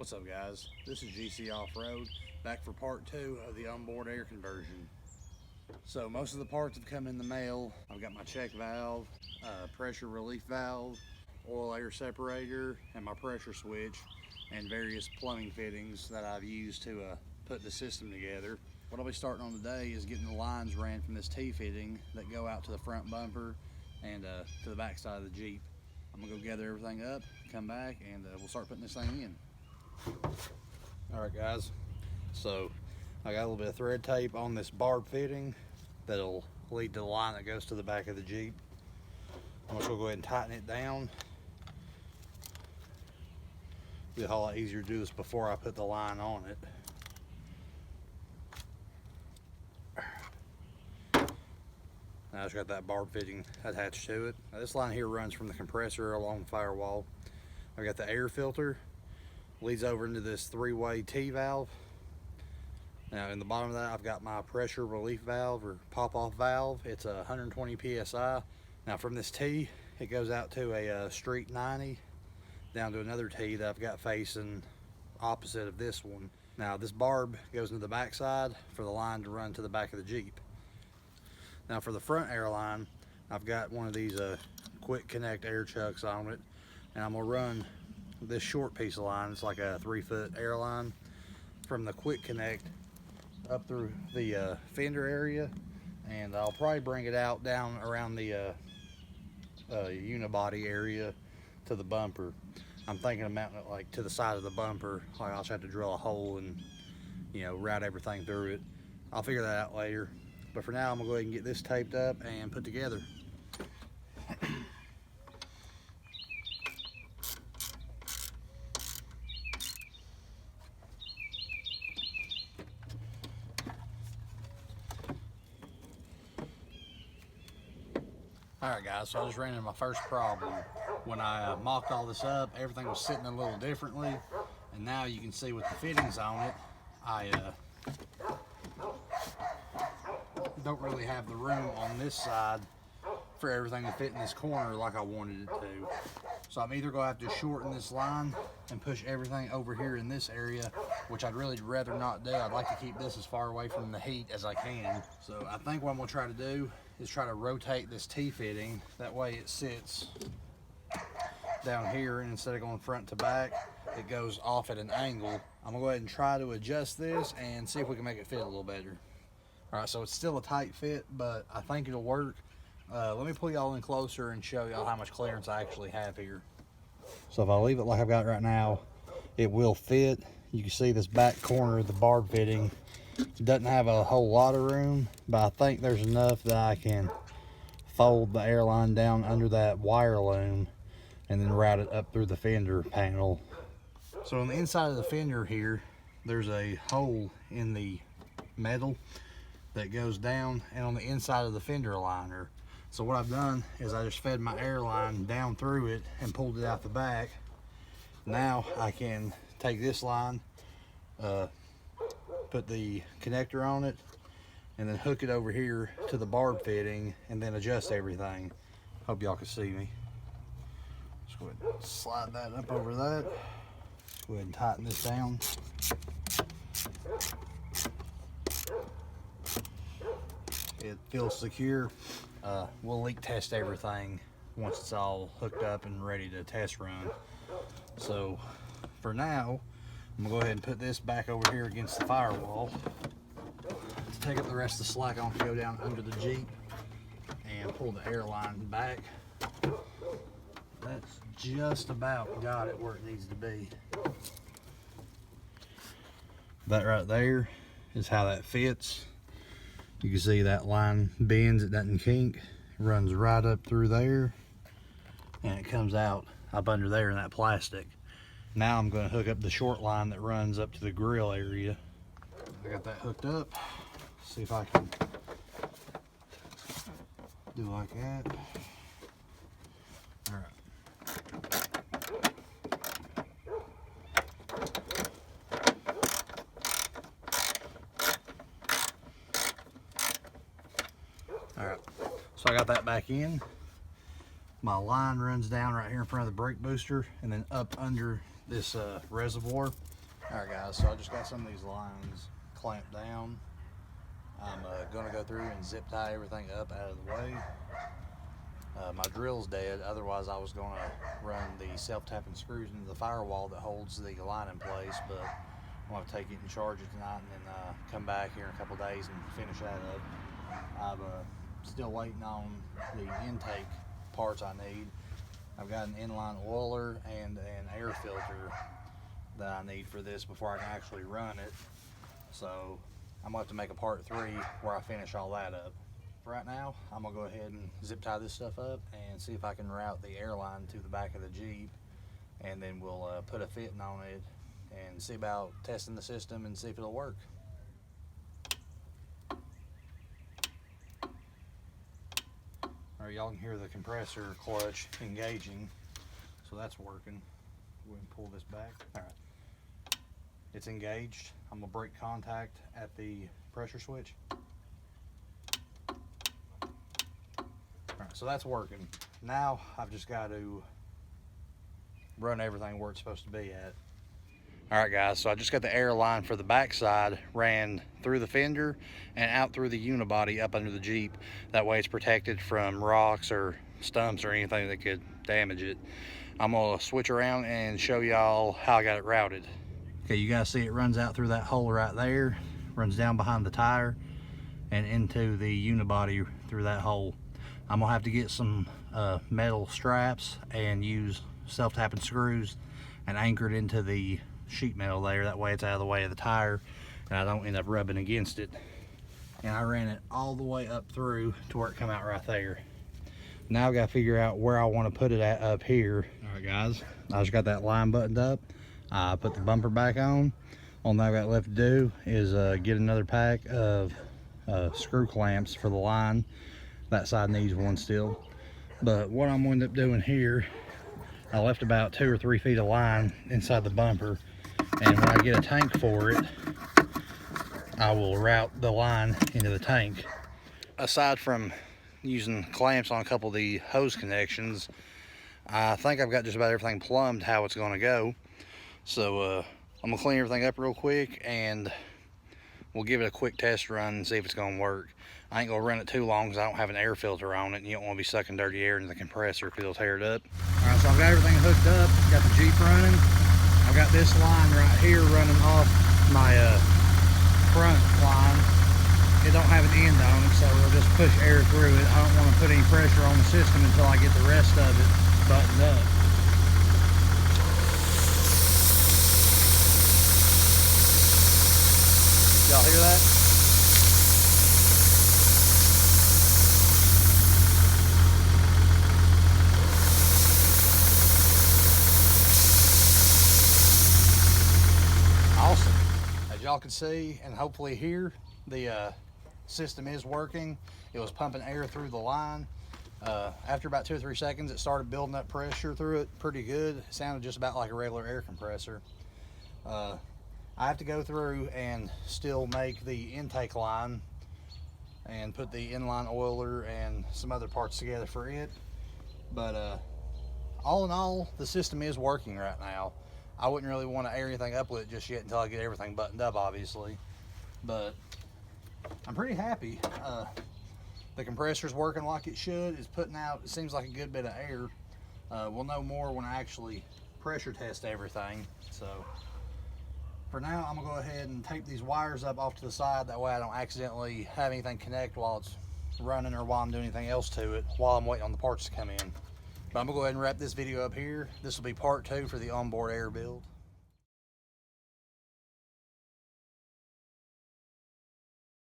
What's up, guys? This is GC Off-Road, back for part 2 of the onboard air conversion. So most of the parts have come in the mail. I've got my check valve, pressure relief valve, oil air separator, and my pressure switch, and various plumbing fittings that I've used to put the system together. What I'll be starting on today is getting the lines ran from this T-fitting that go out to the front bumper and to the back side of the Jeep. I'm gonna go gather everything up, come back, and we'll start putting this thing in. Alright guys, so I got a little bit of thread tape on this barb fitting that'll lead to the line that goes to the back of the Jeep. I'm just gonna go ahead and tighten it down. It'll be a whole lot easier to do this before I put the line on it. Now I just got that barb fitting attached to it. Now this line here runs from the compressor along the firewall. I got the air filter, leads over into this 3-way T valve. Now in the bottom of that I've got my pressure relief valve or pop-off valve. It's 120 psi. Now from this T it goes out to a street 90 down to another T that I've got facing opposite of this one. Now this barb goes into the back side for the line to run to the back of the Jeep. Now for the front air line, I've got one of these quick connect air chucks on it, and I'm gonna run this short piece of line. It's like a 3-foot air line from the quick connect up through the fender area, and I'll probably bring it out down around the unibody area to the bumper. I'm thinking of mounting it like to the side of the bumper. Like I'll just have to drill a hole and, you know, route everything through it. I'll figure that out later. But for now, I'm gonna go ahead and get this taped up and put together. Alright guys, so I just ran into my first problem. When I mocked all this up, everything was sitting a little differently. And now you can see with the fittings on it, I don't really have the room on this side for everything to fit in this corner like I wanted it to. So I'm either gonna have to shorten this line and push everything over here in this area, which I'd really rather not do. I'd like to keep this as far away from the heat as I can. So I think what I'm gonna try to do is try to rotate this T-fitting. That way it sits down here, and instead of going front to back, it goes off at an angle. I'm gonna go ahead and try to adjust this and see if we can make it fit a little better. All right, so it's still a tight fit, but I think it'll work. Let me pull y'all in closer and show y'all how much clearance I actually have here. So if I leave it like I've got it right now, it will fit. You can see this back corner of the barb fitting doesn't have a whole lot of room, but I think there's enough that I can fold the airline down under that wire loom and then route it up through the fender panel. So on the inside of the fender here, there's a hole in the metal that goes down and on the inside of the fender liner. So what I've done is I just fed my airline down through it and pulled it out the back. Now I can take this line, put the connector on it, and then hook it over here to the barb fitting and then adjust everything. Hope y'all can see me. Just go ahead and slide that up over that. Go ahead and tighten this down. It feels secure. We'll leak test everything once it's all hooked up and ready to test run. So for now, I'm gonna go ahead and put this back over here against the firewall. Let's take up the rest of the slack. I'm gonna go down under the Jeep and pull the airline back. That's just about got it where it needs to be. That right there is how that fits. You can see that line bends, it doesn't kink. It runs right up through there and it comes out up under there in that plastic. Now I'm going to hook up the short line that runs up to the grill area. I got that hooked up. See if I can do like that. All right. Alright, so I got that back in. My line runs down right here in front of the brake booster and then up under this reservoir. All right guys, so I just got some of these lines clamped down. I'm gonna go through and zip tie everything up out of the way. My drill's dead, otherwise I was gonna run the self-tapping screws into the firewall that holds the line in place, but I'm gonna take it and charge it tonight and then come back here in a couple days and finish that up. I'm still waiting on the intake parts I need. I've got an inline oiler and an air filter that I need for this before I can actually run it. So I'm gonna have to make a part 3 where I finish all that up. Right now, I'm gonna go ahead and zip tie this stuff up and see if I can route the airline to the back of the Jeep, and then we'll put a fitting on it and see about testing the system and see if it'll work. All right, y'all can hear the compressor clutch engaging, so that's working. Go ahead and pull this back. All right, it's engaged. I'm gonna break contact at the pressure switch. All right, so that's working. Now I've just got to run everything where it's supposed to be at. All right guys, so I just got the air line for the backside ran through the fender and out through the unibody up under the Jeep. That way it's protected from rocks or stumps or anything that could damage it. I'm gonna switch around and show y'all how I got it routed. Okay, you guys see it runs out through that hole right there, runs down behind the tire and into the unibody through that hole. I'm gonna have to get some metal straps and use self-tapping screws and anchor it into the sheet metal there. That way it's out of the way of the tire and I don't end up rubbing against it. And I ran it all the way up through to where it come out right there. Now I gotta figure out where I want to put it at up here. All right guys, I just got that line buttoned up. I put the bumper back on. All I've got left to do is get another pack of screw clamps for the line. That side needs one still. But what I'm going to end up doing here, I left about 2 or 3 feet of line inside the bumper, and when I get a tank for it, I will route the line into the tank. Aside from using clamps on a couple of the hose connections, I think I've got just about everything plumbed how it's going to go. So I'm gonna clean everything up real quick and we'll give it a quick test run and see if it's gonna work. I ain't gonna run it too long because I don't have an air filter on it and you don't want to be sucking dirty air into the compressor because it'll tear it up. All right, so I've got everything hooked up, got the Jeep running. I've got this line right here running off my front line. It don't have an end on it, so it'll just push air through it. I don't want to put any pressure on the system until I get the rest of it buttoned up. Y'all hear that? Awesome. As y'all can see and hopefully hear, the system is working. It was pumping air through the line. After about 2 or 3 seconds, it started building up pressure through it pretty good. It sounded just about like a regular air compressor. I have to go through and still make the intake line and put the inline oiler and some other parts together for it. But all in all, the system is working right now. I wouldn't really want to air anything up with it just yet until I get everything buttoned up, obviously. But I'm pretty happy. The compressor's working like it should. It's putting out, it seems like a good bit of air. We'll know more when I actually pressure test everything. So for now, I'm gonna go ahead and tape these wires up off to the side. That way I don't accidentally have anything connect while it's running or while I'm doing anything else to it while I'm waiting on the parts to come in. But I'm gonna go ahead and wrap this video up here. This will be part 2 for the onboard air build.